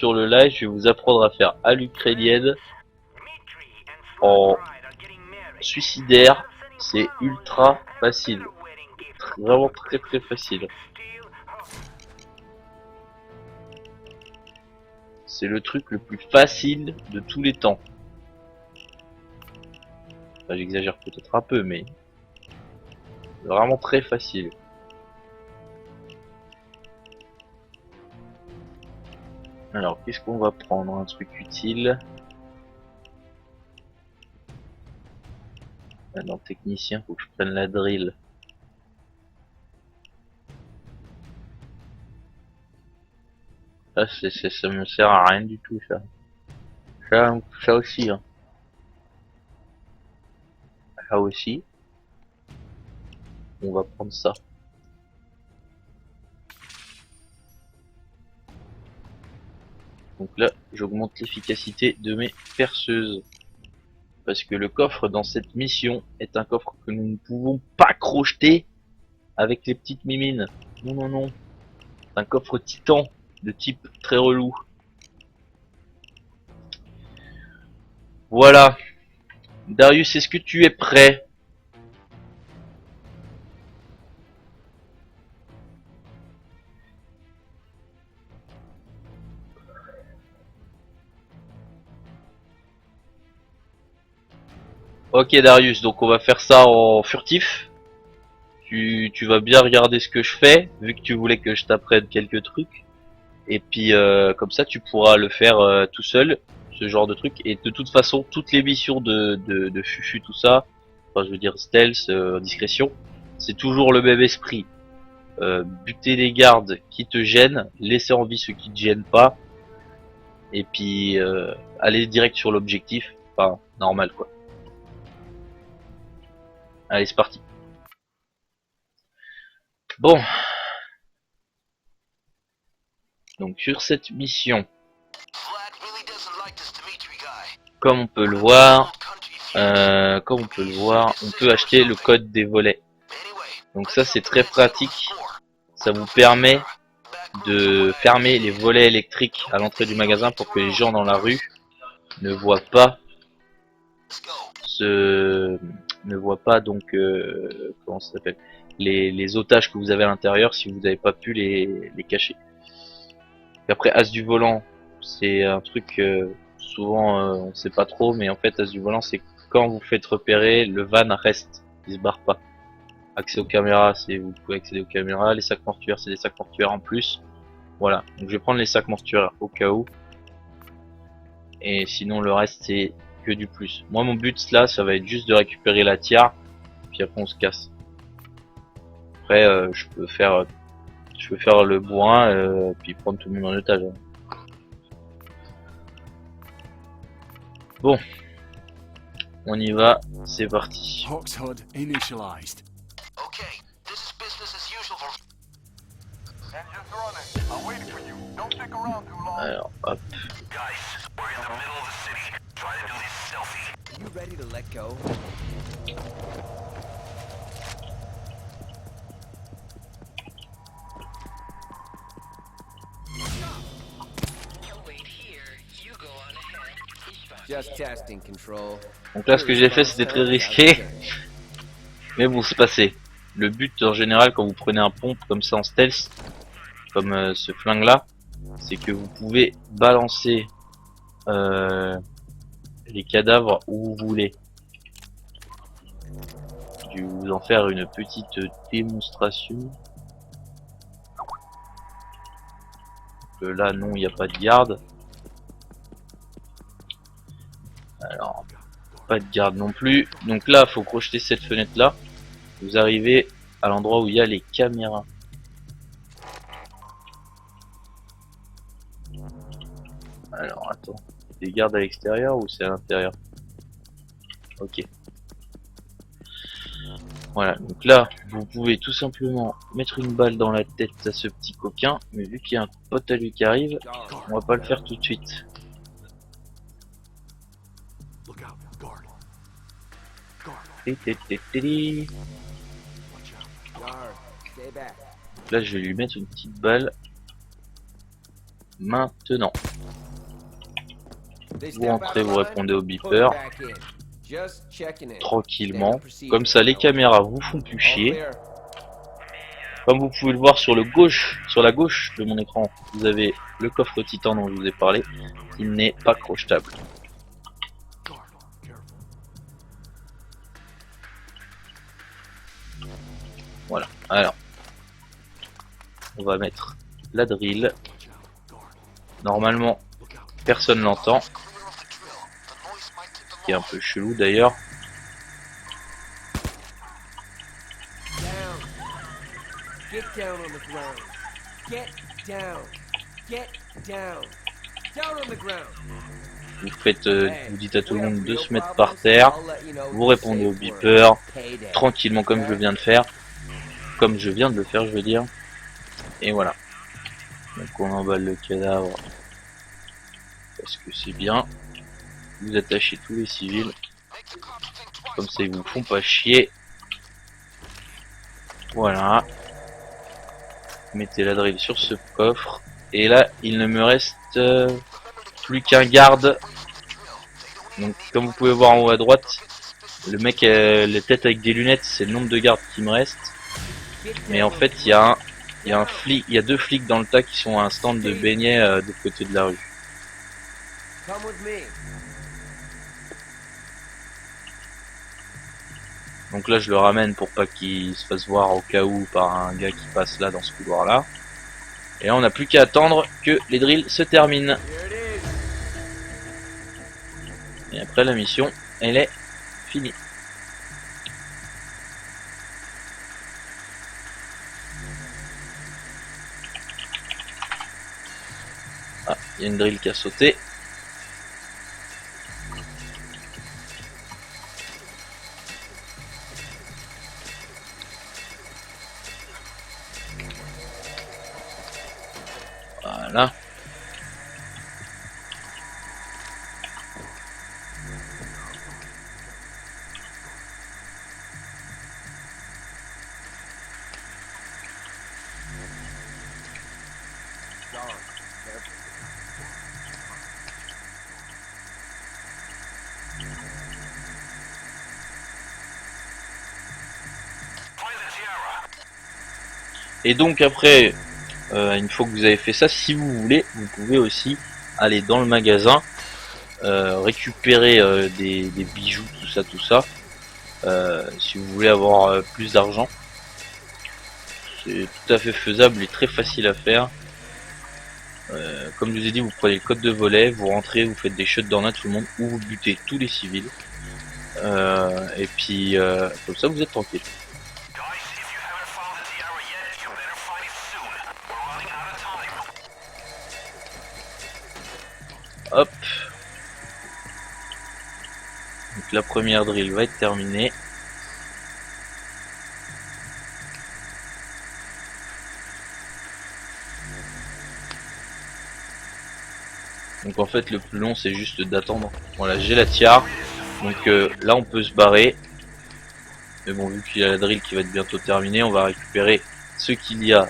sur le live, je vais vous apprendre à faire à l'ukrainienne en suicidaire. C'est ultra facile. Vraiment très très facile. C'est le truc le plus facile de tous les temps. Enfin, j'exagère peut-être un peu, mais vraiment très facile. Alors, qu'est-ce qu'on va prendre? Un truc utile. Ah non, technicien, faut que je prenne la drill. Ça, ça me sert à rien du tout, ça. Ça aussi, hein. Ça aussi. On va prendre ça. Donc là, j'augmente l'efficacité de mes perceuses. Parce que le coffre dans cette mission est un coffre que nous ne pouvons pas crocheter avec les petites mimines. Non, non, non. C'est un coffre titan de type très relou. Voilà. Darius, est-ce que tu es prêt? Ok Darius, donc on va faire ça en furtif. Tu vas bien regarder ce que je fais, vu que tu voulais que je t'apprenne quelques trucs. Et puis comme ça tu pourras le faire tout seul, ce genre de truc. Et de toute façon, toutes les missions de Fufu, tout ça, enfin je veux dire stealth, discrétion, c'est toujours le même esprit. Buter les gardes qui te gênent, laisser en vie ceux qui te gênent pas, et puis aller direct sur l'objectif, enfin normal quoi. Allez c'est parti. Bon, donc sur cette mission, comme on peut le voir, on peut acheter le code des volets. Donc ça c'est très pratique. Ça vous permet de fermer les volets électriques à l'entrée du magasin pour que les gens dans la rue ne voient pas donc comment ça s'appelle, les otages que vous avez à l'intérieur si vous n'avez pas pu les cacher. Et après as du volant, c'est un truc souvent on sait pas trop, mais en fait as du volant c'est quand vous faites repérer, le van reste, il se barre pas. Accès aux caméras, c'est vous pouvez accéder aux caméras. Les sacs mortuaires, c'est des sacs mortuaires en plus. Voilà, donc je vais prendre les sacs mortuaires au cas où. Et sinon le reste c'est que du plus. Moi mon but là, ça va être juste de récupérer la tiare. Puis après on se casse. Après je peux faire le bourrin puis prendre tout le monde en otage. Hein. Bon, on y va, c'est parti. Alors hop. Donc là ce que j'ai fait c'était très risqué. Mais bon c'est passé. Le but en général quand vous prenez un pompe comme ça en stealth, comme ce flingue là, c'est que vous pouvez balancer les cadavres où vous voulez. Je vais vous en faire une petite démonstration. Là non il n'y a pas de garde. Alors pas de garde non plus. Donc là faut crocheter cette fenêtre là. Vous arrivez à l'endroit où il y a les caméras. Alors attends, des gardes à l'extérieur ou c'est à l'intérieur? Ok. Voilà, donc là, vous pouvez tout simplement mettre une balle dans la tête à ce petit coquin, mais vu qu'il y a un pote à lui qui arrive, on va pas le faire tout de suite. Là, je vais lui mettre une petite balle. maintenant. Vous rentrez, vous répondez au beeper tranquillement. Comme ça, les caméras vous font plus chier. Comme vous pouvez le voir sur la gauche de mon écran, vous avez le coffre titan dont je vous ai parlé. Il n'est pas crochetable. Voilà. Alors, on va mettre la drill. Normalement, personne l'entend. Ce qui est un peu chelou d'ailleurs. Vous faites, vous dites à tout le monde de se mettre par terre. Vous répondez au beeper tranquillement comme je viens de faire. Comme je viens de le faire, je veux dire. Et voilà. Donc on emballe le cadavre parce que c'est bien. Vous attachez tous les civils. Comme ça ils vous font pas chier. Voilà. Mettez la drill sur ce coffre. Et là il ne me reste plus qu'un garde. Donc comme vous pouvez voir en haut à droite, le mec la tête avec des lunettes, c'est le nombre de gardes qui me reste. Mais en fait il y a un flic, il y a deux flics dans le tas qui sont à un stand de beignets de côté de la rue. Donc là je le ramène pour pas qu'il se fasse voir au cas où par un gars qui passe là dans ce couloir là. Et là on n'a plus qu'à attendre que les drills se terminent. Et après la mission elle est finie. Ah, il y a une drill qui a sauté. Voilà. Et donc après, une fois que vous avez fait ça, si vous voulez, vous pouvez aussi aller dans le magasin, récupérer des bijoux, tout ça, si vous voulez avoir plus d'argent. C'est tout à fait faisable et très facile à faire. Comme je vous ai dit, vous prenez le code de volet, vous rentrez, vous faites des shutdowns à tout le monde, ou vous butez tous les civils. Et puis comme ça vous êtes tranquille. Hop. Donc la première drill va être terminée. Donc en fait le plus long c'est juste d'attendre. Voilà, j'ai la tiare. Donc là on peut se barrer. Mais bon, vu qu'il y a la drill qui va être bientôt terminée, on va récupérer ce qu'il y a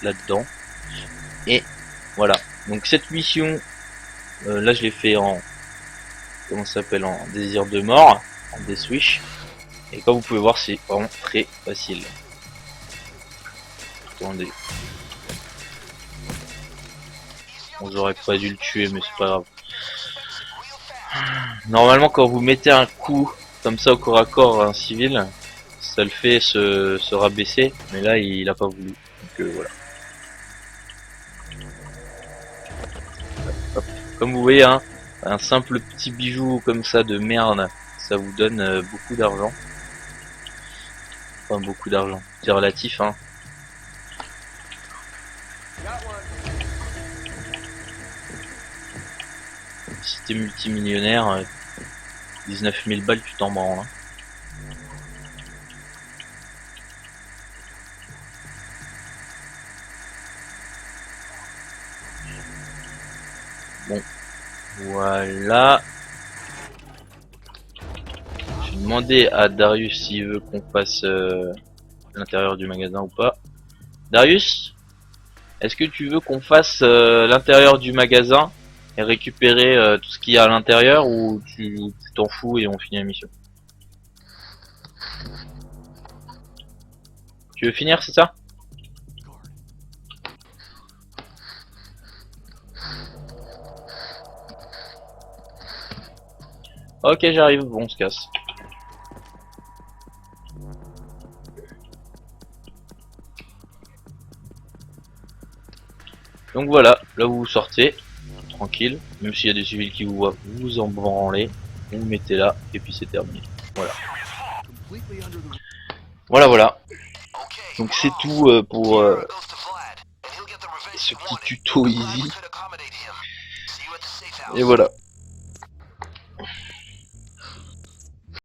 là-dedans. Et voilà. Donc cette mission, là je l'ai fait en, comment ça s'appelle, en désir de mort, en death wish. Et comme vous pouvez voir, c'est vraiment très facile. Attendez. On aurait pas dû le tuer, mais c'est pas grave. Normalement, quand vous mettez un coup comme ça au corps à corps à un civil, ça le fait se rabaisser, mais là il a pas voulu. Donc voilà. Hop. Comme vous voyez, hein, un simple petit bijou comme ça de merde, ça vous donne beaucoup d'argent. Enfin beaucoup d'argent, c'est relatif, hein. Si t'es multimillionnaire, 19 000 balles tu t'en branles, hein. Bon, voilà. J'ai demandé à Darius s'il veut qu'on fasse l'intérieur du magasin ou pas. Darius, Est-ce que tu veux qu'on fasse l'intérieur du magasin et récupérer tout ce qu'il y a à l'intérieur, ou tu t'en fous et on finit la mission? Tu veux finir, c'est ça? Ok, j'arrive, bon, on se casse. Donc voilà, là vous sortez, tranquille, même s'il y a des civils qui vous voient, vous vous en branlez, vous le mettez là, et puis c'est terminé. Voilà. Voilà, voilà. Donc c'est tout pour ce petit tuto easy. Et voilà.